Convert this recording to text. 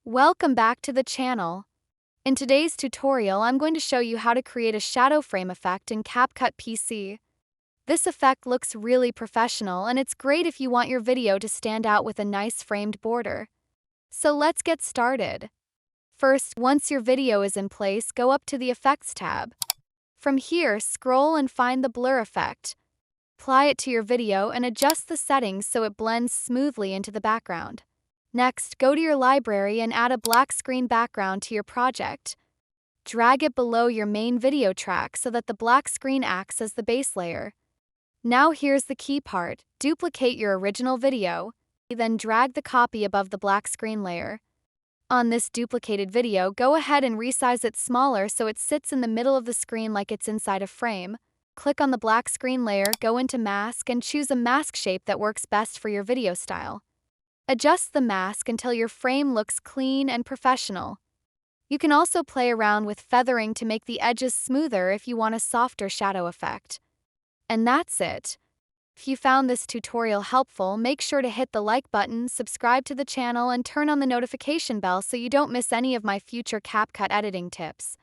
Welcome back to the channel. In today's tutorial, I'm going to show you how to create a shadow frame effect in CapCut PC. This effect looks really professional, and it's great if you want your video to stand out with a nice framed border. So let's get started. First, once your video is in place, go up to the Effects tab. From here, scroll and find the blur effect. Apply it to your video and adjust the settings so it blends smoothly into the background. Next, go to your library and add a black screen background to your project. Drag it below your main video track so that the black screen acts as the base layer. Now here's the key part. Duplicate your original video, then drag the copy above the black screen layer. On this duplicated video, go ahead and resize it smaller so it sits in the middle of the screen like it's inside a frame. Click on the black screen layer, go into Mask, and choose a mask shape that works best for your video style. Adjust the mask until your frame looks clean and professional. You can also play around with feathering to make the edges smoother if you want a softer shadow effect. And that's it. If you found this tutorial helpful, make sure to hit the like button, subscribe to the channel, and turn on the notification bell so you don't miss any of my future CapCut editing tips.